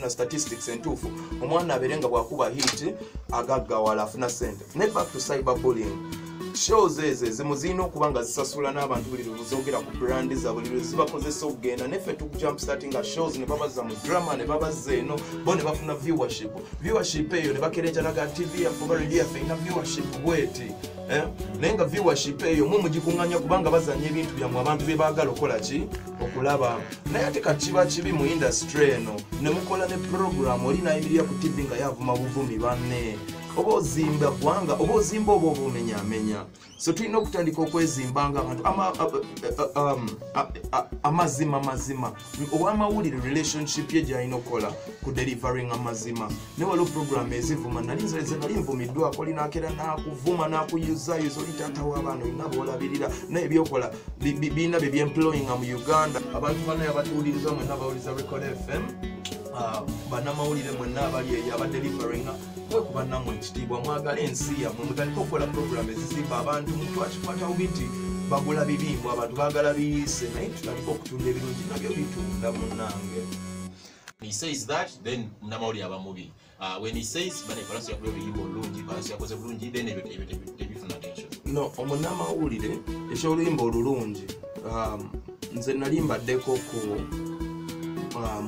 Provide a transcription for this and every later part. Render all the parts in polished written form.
afuna statistics entuufu omwana aberenga bwakuba hit agaggawala afuna sente. Ne back to cyberbullying. Shows zimuzino kubanga zisasula n'abantu buli luzogera ku brand za buli zibakozesa okugenda nefe tu jump starting a shows ne babaza mu drama ne babaza eno bo ne bafuna viewership eyo ne bakereja naga TV afuba radio afina viewership bweti nenga viewership eyo mu mugikunganya kubanga bazanya ebintu bya mu abantu be baagala okola ki okulaba naye ate kachiba chibi mu industry eno ne mukola ne program oli na ibiriya ku TV nga yavuma buvumi banne obo zimba bwanga obo zimba obo menya so tulina okutandika okwezimbanga abantu amazima owamawulire relationship ye gyalina okola ku delivering amazima ne waliwo program ezivuma nalinzeze nali nvumiddwa akolina akera nakuvuma nakuyuzayuza oli taata w'abaana olina boolabirira naye byokola biina bebyemploying mu Uganda abantu bana yabatuwuliriza mwenna bawuliza Record FM banamawulire mwenna abali eyo abadelivering kuba namwe ekitiibwa mwagala ensi yammwe mutandika okukola program ezizimba abantu mutwakikwatawo biti bagula bibingu abantu baagala biyise naye tutandika okutunda ebirungi nabyo bitunda munnange. He says that, then mnamawulire abamubi. When he says bane falasi yakoze ebiyimba olulungi falasi yakoze bulungi then ebifuna attention. No, omunnamawulire ekyoluyimba olulungi nze nali mbaddeko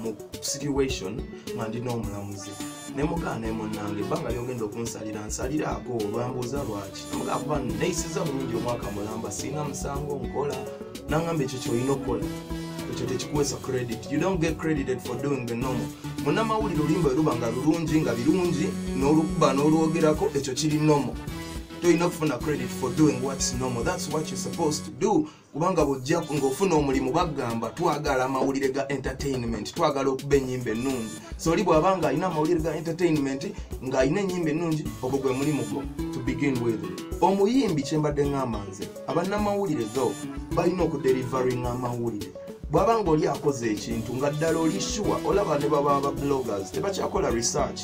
mu situation nga ndina omulamuzi nemugaana emunnange ebbanga lyogenda okunsalira nsaliraako olwambuuza lwaki nemugaa kuba neyisiza bulungi omwaka mulamba sina musango nkola nangamba ekyo kyolina okukola ekyo tekikuweesa credit. You don't get credited for doing the normal. Munnamawulire oluyimba luba nga lulungi nga birungi n'olukuba n'olwogerako ekyo kiri normal. Toyina kufuna credit for doing what's normal. That's what you're supposed to do. Kubanga bojja ng'ofuna omulimu bagamba twagala amawulire ga entertainment, twagala okuba ennyimba ennungi. So oli bw'abanga alina amawulire ga entertainment ng'alina ennyimba ennungi ogwo gwe mulimu gwo to begin with. Omuyimbi kye mbadde ngamba nze abannamawulire though balina okudelivering amawulire. Bw'abanga oli akoze ekintu nga ddala oli sure olaba ne baba aba bloggers tebakyakola research.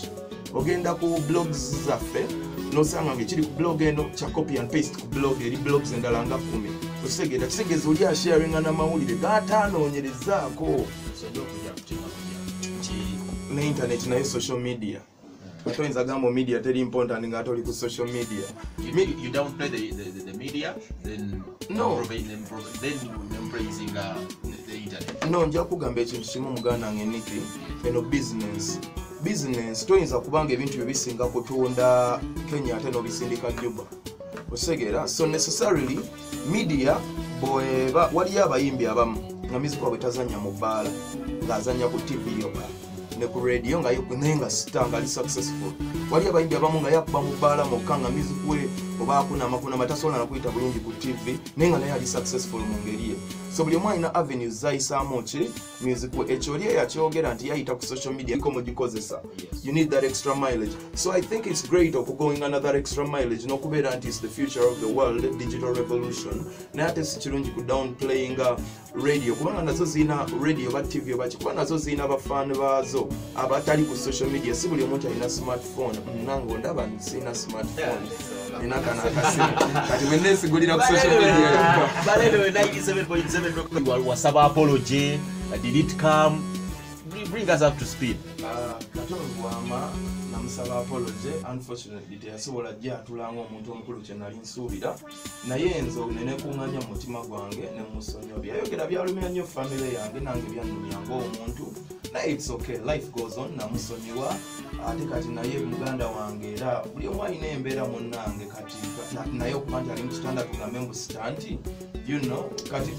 Ogenda ku blogs zaffe nosanga ng'ekiri ku blog eno kya copy and paste ku blog eri blogs endala nga 10. Okitegera kitegeza oli asharinga n'amawulire gataanoonyerezaako ne internet naye social media. Toyinza gamba media teri important nga ate oli ku social media. You downplay the media, then no. Then praising the internet. No, nja kugamba ekintu kimu muganda ng'eniki eno business toyinza kubanga ebintu bye bisinga kutunda Kenya ate n'obisindika Juba. Osegera so necessarily media bweba waliyo abayimbi abamu nga miziki wabwe tazanya mu bbaala ng'azanya ku TV yoka ne ku radio nga yokunenga star ali successful. Waliyo abayimbi abamu nga yakuba mu bbaala mokka nga miziki we oba akuna matasobola na kuyita bulungi ku TV naye nga naye ali successful mu ngeri ye. So buli omu alina avenues zayisaamu ki music we ekyo oli yakyogera nti yayita ku social media ko mugikozesa. You need that extra mileage. So I think it's great going another extra mileage n'okubeera nti it's the future of the world, digital revolution. Naye ate si kirungi ku downplaying radio kubanga nazo zirina radio ba TV oba kuba nazo zirina abafaani baazo abatali ku social media. Si buli omuntu alina smartphone. Nange ndaba sirina smartphone. Nina kana akasimu kati mwenna nsigulira ku social media. Baleno 97.7 wasaba apology. Did it come? Bring us up to speed. Katongwama namusaba apology. Unfortunately teyasobola jja atulanga omuntu omukulu kye nali nsuubira naye enzo nene kunganya mu mutima gwange ne musonyo byayogera byalumya nnyo family yange nange byannumyanga omuntu naye it's okay, life goes on. Namusonyiwa ate kati naye muganda wange era buli omu alina embeera munnange kati naye okuba nti ali mu kitanda tugambe mbu sitanti you know kati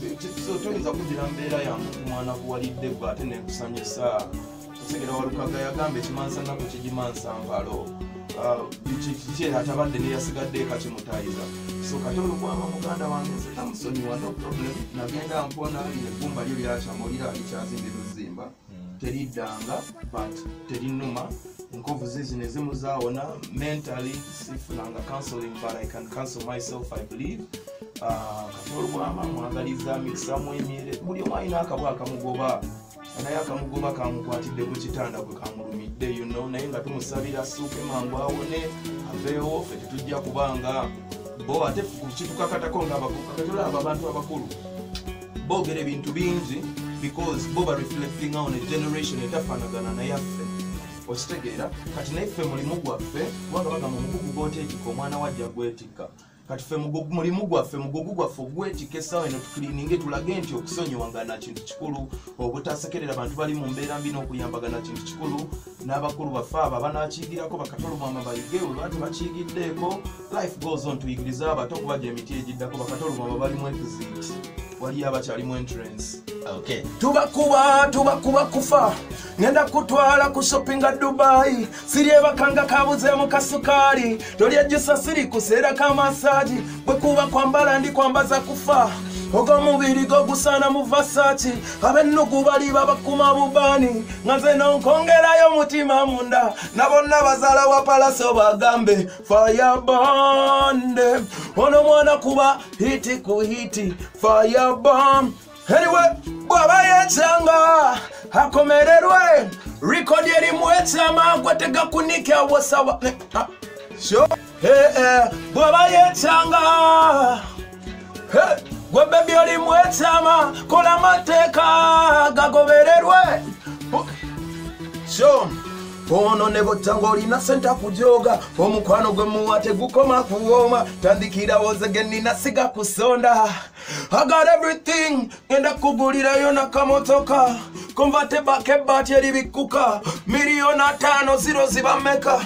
so toyinza kugira mbeera ya muntu mwana kuwalidde gwe ate nekusanyusa. Osegera walukaga yagamba ekimansa nako kigimansa mpalo kiki atabadde neyasigadde kakimutayiza. So kati olukwama muganda wange nze namusonyiwa no problem. Nagenda mpona ebbumba lyo lyakyamulira likyazimbira ozimba teriddanga but terinuma nkovu zizino ezimu zaawona mentally sifunanga counseling but I can counsel myself I believe. Kati olwama mwagaliza mikisamu emyere buli omu alina akabwa akamugoba naye akamugoba kamukwatidde ku kitanda gwe kamulumidde you know naye nga tumusabira asuuke mangu awone aveewo ffe tetujja kubanga bo ate kitukakatako ng'abakatolaba abantu abakulu boogera ebintu bingi because bo ba reflecting on a generation etafaanagana nayaffe. okitegeera kati naife mulimu gwaffe kubanga bagamba omugugu gw'oteetika omwana wajja gwetikka kati ffe mulimu gwaffe mugugu gwaffe ogwetika essaawa eno tukiliininge tulage nti okusonyiwangana kintu kikulu obutasekerera abantu bali mu mbeera mbi n'okuyambagana kintu kikulu n'abakulu baffe abo abanakiyigirako bakatolumama bayige olwa tebakiyigiddeeko life goes on tuyigiriza abato okubaja emiti egiddako bakatolumama balimu exit waliyo abakyalimu entrance tubakuba kufa ngenda kutwala ku shoppinga Dubai siryebakanga kabuzeemu kasukaali tolyejjusa siri kuseera kamasaji bwe kuba kwambala ndi kwambaza kufa ogw'omubiri gwogusaana mu Versace ab'ennugu bali babakuma bubaani nga nze nonkongerayo mutima munda na bonna bazaala wa palaso bagambe firebande ono mwana kuba hiti ku hiti firebomb anyway bw'aba yekyanga akomererwe record erimu ekyama gwe tegakunika wosawa bw'aba yekyanga gwe bebi olimu ekyama kola mateeka gagobererwe ono ne botanga olina senta kujoga omukwano gwe muwa tegukoma kuwoma tandikirawo zege nina siga kusonda I got everything ngenda kugulirayo nakamotoka convertible kebati eribikuka miliyoni 5 zero zibameka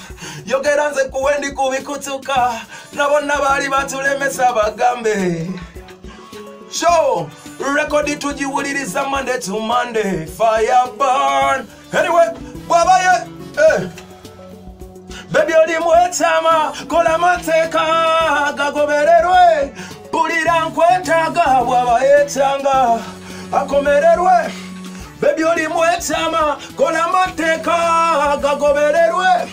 yogera nze kuwendi kubikutuka nabonna bali batulemesa bagambe show record tujiwuliriza Monday to Monday fire burn anyway bwabaye baby olimu ekyama kola mateeka gagobererwe pulira nkwetaaga bw'aba yekyanga akomererwe baby olimu ekyama kola mateeka gagobererwe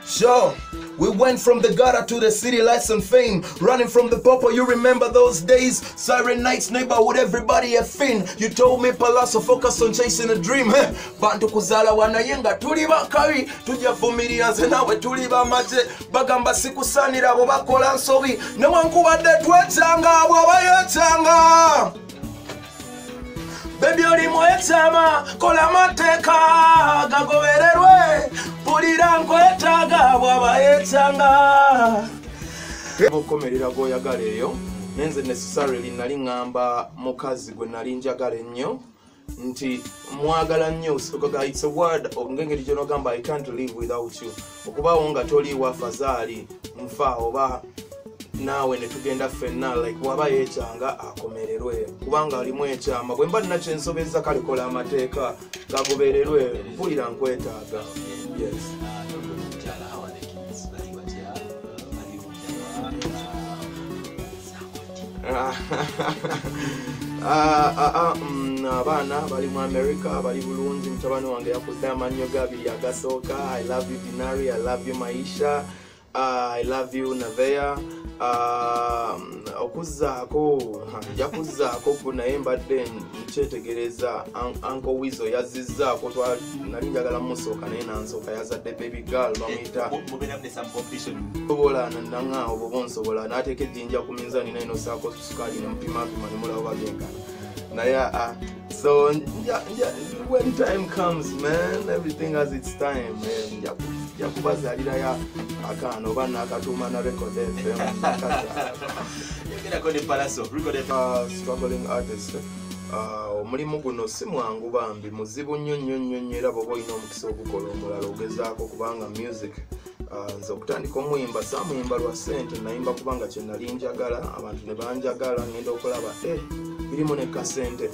sure. We went from the gutter to the city lights and fame. Running from the popo, you remember those days? Siren nights, neighborhood, everybody a fin. You told me Palazzo, focus on chasing a dream. Bantu kuzala wanayenga, tuliba kari. Tuja fumiria zenawe, tuliba maje. Bagamba sikusanira, wabakola nsobi. Newankuba detwechanga, wabayechanga. Baby olimu ekyama kola mateeka gagobererwe pulira nkwetaaga bw'aba yekyanga okomerera g'oyagala eyo nenze necessarily nali ngamba mukazi gwe nali njagala ennyo nti mwagala nnyo it's a word ngengeri gyonogamba I can't live without you okubaawo nga toliiwo afazaali nfa oba naawe ne tugenda ffenna like waba yekyanga akomererwe kubanga alimu ekyama bwe mba nnakyo ensobezza kale kola amateeka gagobererwe mpulira nkwetaaga yes abaana bali mu America bali bulungi mutabani wange yakudde amannyo gabiri agasooka I love you Dinari, I love you Maisha, I love you Navea. Okuzaako njakuzaako naye mbadde nkyetegereza Uncle Wizo yazizzaako nali njagala musooka naye nansooka yazadde baby girl bamuyita sobola nanaŋŋaawo bwoba onsobola n'ateeka ejjinja ku minzaani naye nosaako sukaali nemupimapima nemulaba bagenkana naye so when time comes man everything has its time yakubazaalirayo akaana oba nakatuuma na record FM struggling artist omulimu guno si mwangu bambi muzibu nnyo era bw'oba olina omukisa ogukola omulala ogezaako kubanga music nze okutandika omuyimba saamuyimba lwa ssente nayimba kubanga kye nali njagala abantu ne banjagala ngenda okulaba birimu ne kasente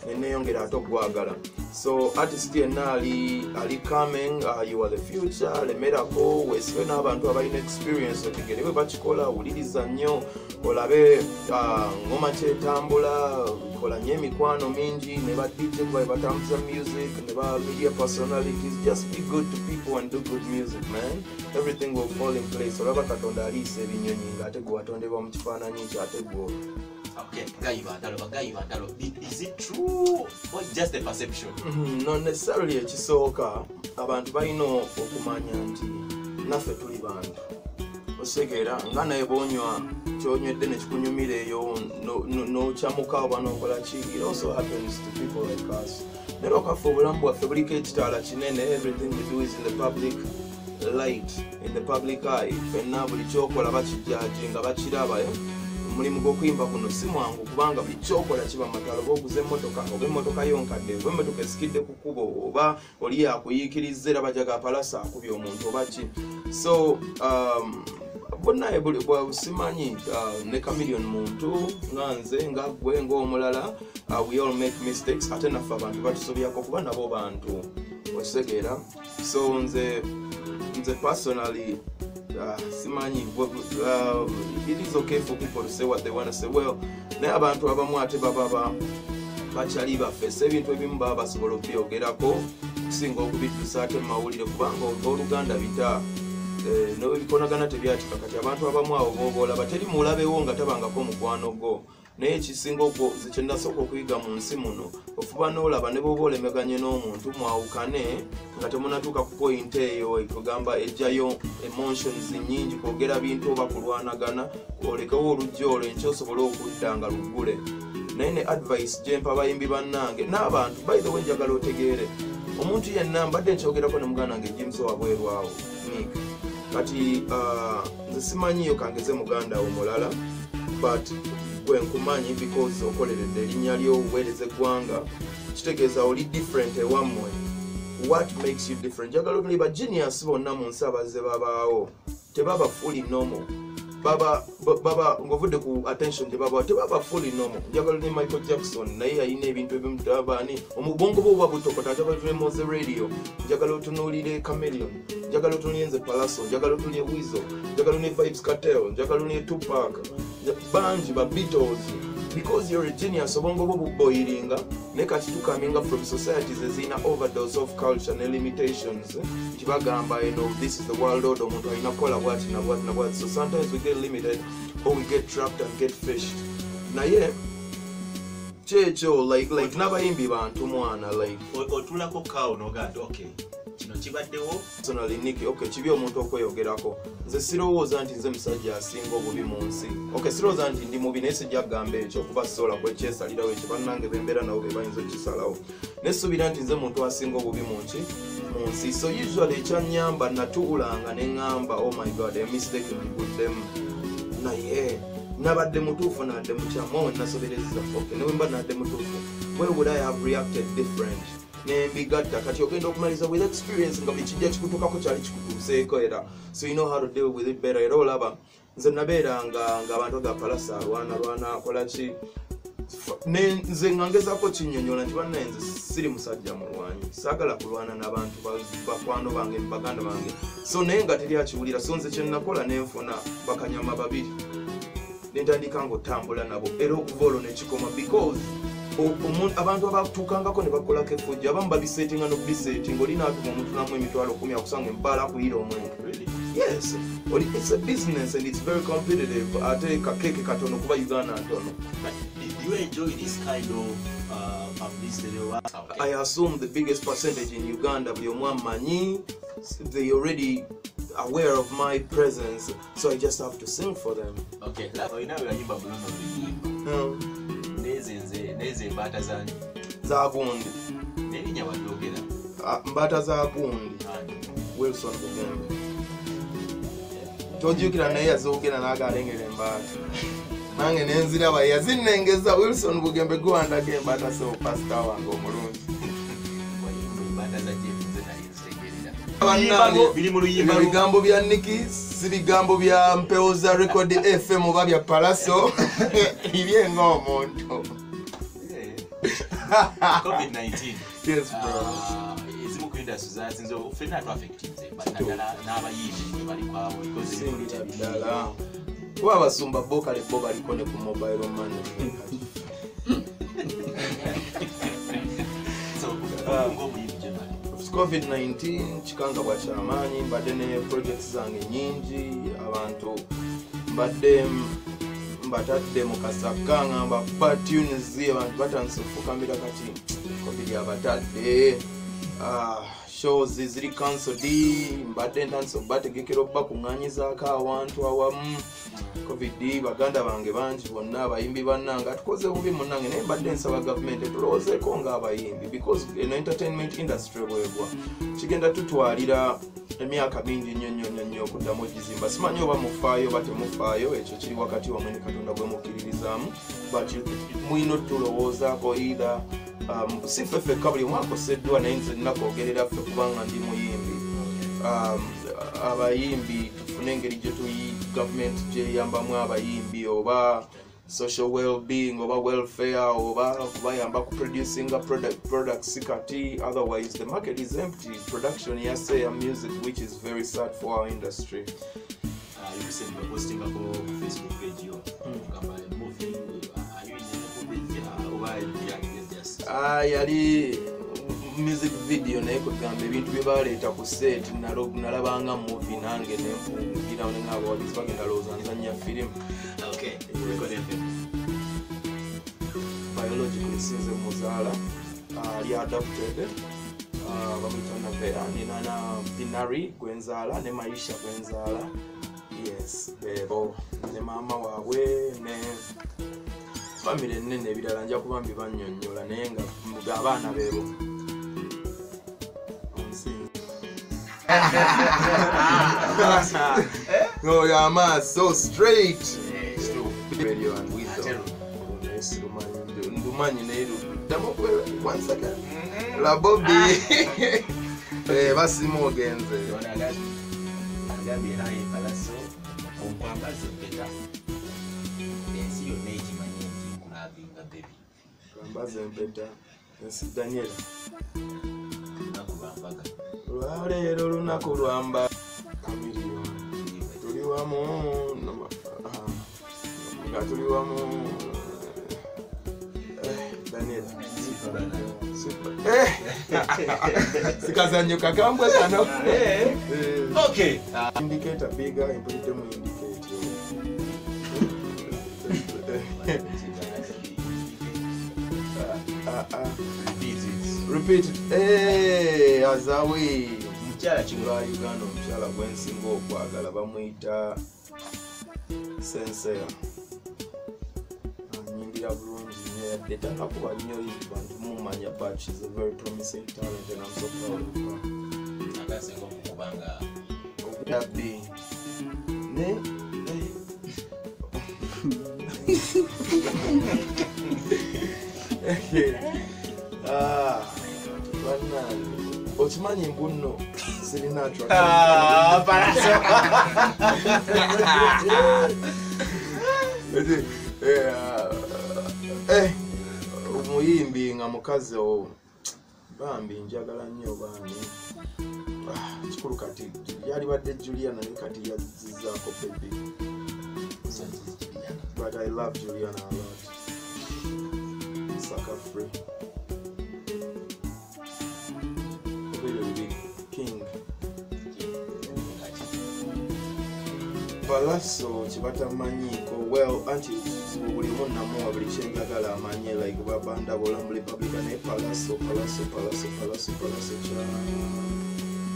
neneyongera ate ogwagala so artist yenna ali coming you are the future lemerako weesibe n'abantu abalina experience otegere bwe bakikola wuliriza nnyo olabe ngoma kyetambula kola nnyo emikwano mingi ne ba DJ batambuza music ne ba media personalities just be good to people and do good music man everything will fall in place olaba katonda aliisa ebinyonyi ng'ate gwe watondebwa mu kifaananyi kyate gwe Okay, Bagayibandalo. Is it true or just a perception? Not necessarily ekisooka abantu balina okumanya nti naffe tuli bantu osegeera nga naye bwonywa kyonywedde nekikunyumira eyo nokyamuka oba nokola ki. It also happens to people like us. Naye okaffe obulamu bwaffe buliko ekitaala kinene. Everything we do is in the public light, in the public eye. Fenna buli kyokola bakijaji nga bakiraba. Omulimu gw'okuyimba kuno si mwangu kubanga buli kyokola kiba matalo. Oba oguze emmotoka, oba emmotoka yonkadde, oba emmotoka esikidde ku kkubo, oba oli yakuyiikiriza era bajaga apalasa akubye omuntu oba ki. So bonna buli simanyi ne chameleon muntu nga nze nga ggwe ng'omulala, we all make mistakes. Ate naffe abantu batusobyako kuba nabo bantu okitegeera. So nze personally simanyi, it is okay for people to say what they want to say. Well, naye abantu abamu ate baba bakyali baffe ebintu ebimu baba basobola okubyogerako kusinga okubiddusa ate mu mawulire kubanga oluganda bita n'ebikonagana tebyatika. Kati abantu abamu abo b'oboolaba teri mulabewo nga tabangako mukwano gwo. Naye ekisinga okwo kye nasooka okuyiga mu nsi muno ofuba n'olaba ne bw'oba olemeganye n'omuntu mwawukane nga temunatuuka ku point eyo ekugamba ejjayo emotions nyingi kwogera bintu oba kulwanagana, olekewo olujja olwo enkya osobole okudda nga luggule. Naye ne advice gye mpa bayimbi bannange n'abantu, by the way, njagala otegeere omuntu yenna mbadde nkyogerako ne muganda wange James wabwerwawo Nick. Kati nze simanyiyo kangeze muganda omulala, but gwe nkumanyi because okoleredde erinnya ly'obuweereza eggwanga, kitegeeza oli different ewammwe. What makes you different? Njagala otuli ba genius bonna mu nsi abazze babaawo tebaba fully normal. Baba ngovudde ku attention tebaba fully normal. Njagala ne Michael Jackson naye yalina ebintu ebimutabani omubongo bwo buba butokota. Njagala otuli Moze Radio, njagala otunuulire Chameleon, njagala otunuulire Nze Palaso, njagala otunuulire Weasel, njagala ne Vybz Kartel, njagala ne Tupac, banji ba Beatles. Because you're a genius, obongo bwo buboiringa ne kati tukaminga from societies ezina overdose of culture and limitations. Kibagamba, this is the world order, omuntu alina kola bwati na bwati na bwati. So sometimes we get limited or we get trapped and get fished. Naye checho like nabayimbi bantu mwana like otulako kawo noganda okay kino kibaddewo personally Nick, okay, kibi omuntu okweyogerako. Nze sirowooza nti nze musajja asinga obubi mu nsi. Okay, sirowooza nti ndi mubi naye sijja kugamba ekyo kuba sola kwekyesalirawo ekyo bannange bembeera nabo be bayinza okukisalawo. Naye suubira nti nze muntu asinga obubi mu nsi. So usually ekyannyamba natuulanga ne ŋŋamba oh my god, a mistake with them. Naye nabadde mutuufu nadde mukyamu nasoberezza. Okay, newe mba nadde mutuufu, where would I have reacted different? Nembigatta kati ogenda okumaliza with experience nga buli kijja kikutuukako kyali kikutuuseeko era. So you know how to deal with it better. Era olaba nze nabeera nga abantu gapalasa alwana akola ki nze nga ngezaako kinnyonnyola nti bannaye nze siri musajja mulwanyi, saagala kulwana n'abantu bakwano bange baganda bange. So naye nga teri akiwulira. So nze kyenakola nenfuna bakanyama babiri nentandika ng'otambula nabo era okuva olwo nekikoma because abantu abatuukangako ne bakolako effujjo abamu babisetinga nokubisetinga oli naatuma omuntu namu emitwalo 10 akusanga embaala akuyira omwenge. Yes, it's a business and it's very competitive. Ate kakeke katono kuba Uganda ntono. Do you enjoy this kind of publicity? Okay. I assume the biggest percentage in Uganda buli omwa manyi, they already aware of my presence, so I just have to sing for them. Okay, so you know we are yimba bulono neze mbata zani za gundi nelinya wadogera mbata za gundi Wilson Bugembe tojukira naye yazogera nagalengera embata nange nenziraba yazinengeza Wilson Bugembe gwandage embata so pastor wange omulungi mbata za jefunze naye segerera bigambo bya Nikki si bigambo bya Mpeoza Record FM oba bya Palaso ibye ng'omuntu. COVID-19. Yes, bro. Izimu kwenda suzazi nzo fena to affective but n'abayimbi bali kwawo because bidala kuba abasumba boka lebo baliko ne ku mobile money. So COVID-19 chikanga bwa kyamaanyi mbadde ne projects zange nyingi abantu mbadde mbatadde mu kasaka ngamba kuba tunes abantu batansofukamira kati COVID abatadde shows ziri cancelled mbadde ntandise okubategekera okubakuŋŋaanyizaako awantu awamu covid baganda bange bangi bonna abayimbi bannanga tukoze bubi munnange naye mbadde nsaba gavumenti etulowoozeeko ng'abayimbi because eno entertainment industry bwegwa kigenda tutwalira emyaka mingi nnyo okuddamu ogizimba simanyi oba mufaayo oba temufaayo ekyo kiri wakati wamwe ne katonda gwe mukkiririzaamu but mulina tulowoozaako either si ffeffekka buli mwaka oseddwa naye nze nina kwogerera ffe kubanga ndi muyimbi abayimbi tufune engeri gye tuyi gavumenti gyeyambamu abayimbi oba social well-being oba welfare oba kubayamba ku producing products kati otherwise the market is empty production yase ya music which is very sad for our industry. You recently posting on Facebook page yo kama movie are you in the movie over just yali music video naye kugamba ebintu bye baleeta ku set nalabanga movie nange nempungira nengabawagizi bagenda lowooza nzanya firimu. Okay, biologically sinze muzaala ali adopted bamuyita Navera nina Binari gwenzaala ne Maisha gwenzaala yes bebo ne maama waabwe ne family ennene ebirala nja kuba mbibannyonnyola naye nga abaana bebo no your man so straight radio and wisdom ndumanyi neru damo once again la Bobby basimu ogenze agabi naye palaso okwambaza empeta ensi yonna ekimanyi nti nkulabinga bebi kwambaza empeta ensi Daniel lunaku lwambaga lwaleero olunaku lwamba tuli wamu nga tuli wamu Daniel sikazanyo kakambwe kano okay indicator bigger impulite mu indicator repeat azawi mukyala kimulwa Uganda omukyala gwensinga okwagala bamuyita Sensea anyingira bulungi nnyo yadde tanakuba nnyo bantu mumanya but she's a very promising talent and I'm so proud of her. agasinga okukubanga Happy ne okimanyi mbuno sirina omuyimbi nga mukazi bambi njagala nnyo baani kikulu kati yali badde Juliana naye kati yazizzaako baby but I love Juliana a lot. Sucker free. King. Palaso kibatamanyiiko well anti buli munnamuwa buli kyenjagala amanye like babanda bola mu Republican naye Palaso kya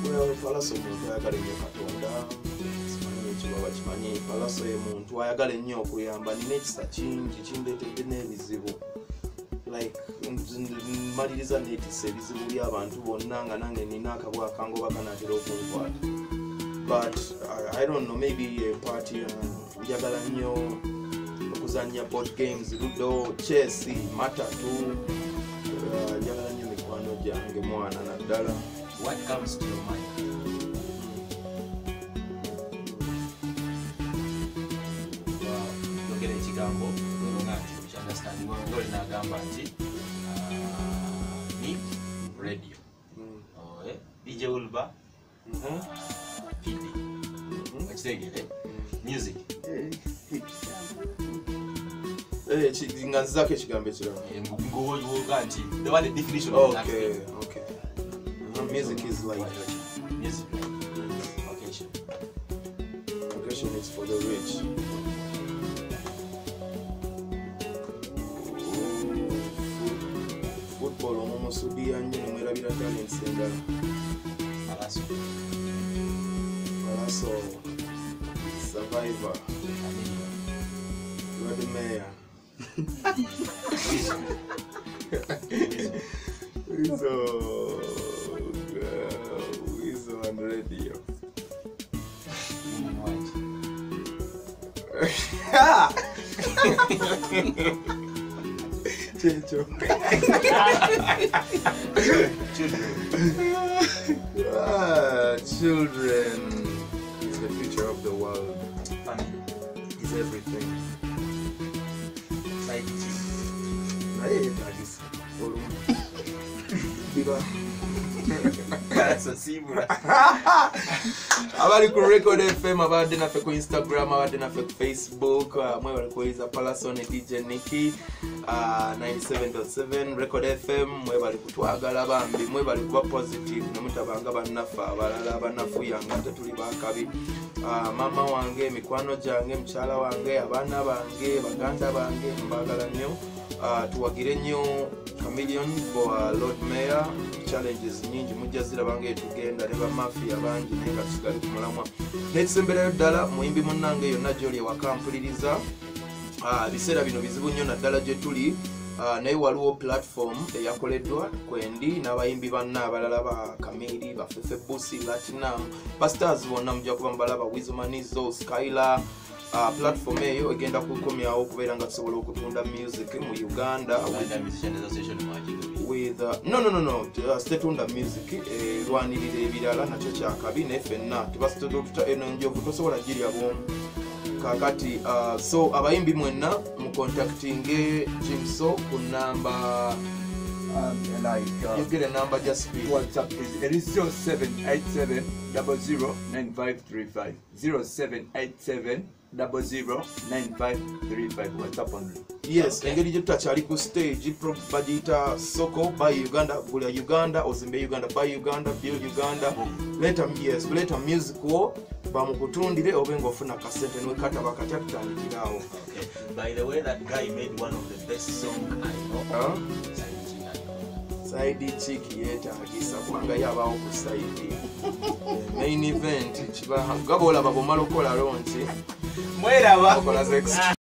well Palaso muntu ayagala ennyo Katonda kimanyi Palaso ye muntu ayagala ennyo okuyamba nina ekisa kingi kindeetedde n'ebizibu like maliriza neetisa ebizibu by'abantu bonna nga nange nina akabwa akangoba kanaatera okunkwata but I don't know maybe a party njagala nnyo okuzannya board games ludo chess matatu njagala nnyo mikwano gyange mwana naddala. what comes to your mind yogera ekigambo nga nti understanding ngoli nagamba nti ni radio DJ Ulba PD ekitegere music nga nzizaako ekigambo ekirala ngowoga nti the one definition of okay music is like music vocation is for the rich. Football omusudia nnyo mwerabira talents endala Palaso. Palaso. Survivor. Lord Mayor. Weasel on radio. Checho. Children is the future of the world. Family. Is everything. Side chick. Abali ku Record FM, abadde naffe ku Instagram, abadde naffe ku Facebook, mwe bali kuweza Palaso ne DJ Nicky 97.7 Record FM, mwe bali kutwagala bambi, mwe bali kuba positive nemutabanga bannaffe abalala abanafuyanga tetuli bakabi. Mama wange, mikwano gyange, mukyala wange, abaana bange, baganda bange, mbagala nnyo. Tuwagire nnyo Chameleon for Lord Mayor. Challenges nyingi mujja zirabanga tugenda ne bamafia bangi naye nga tusigale ku mulamwa. N'ekisemberayo ddala muyimbi munnange yonna gy'oli ewakampuliriza. Biseera bino bizibu nnyo naddala gye tuli. Naye waliwo platform eyakoleddwa Kwendi n'abayimbi banna abalala ba Kamiri, ba Fefe Busi, Latinum, Pastors bonna mujja kuba mubalaba, Wizmanizo, Skylar. Platform eyo egenda kukomyawo okubeera nga tusobola okutunda music mu Uganda with no tetunda music lwanirira ebirala nakyo kyakabi naye ffenna eno njovu tosobola girya bwomu kakati. So abayimbi mwenna mucontactinge Jimso ku namba you get a number, just speak. WhatsApp is 0787 009535 0787 009535 WhatsApp only. Yes, engeri gye tutakyali ku stage bagiyita soko by Uganda, gula Uganda, ozimbe Uganda, buy Uganda, build Uganda. Later music wo bamukutundire obe ng'ofuna kasente nwekata bakatya tutandikirawo. By the way, that guy made one of the best songs I know. Side chick yeetagisa kubanga yabaawo ku side main event kiba gabola babomala okola lonchi Mweraba okola sex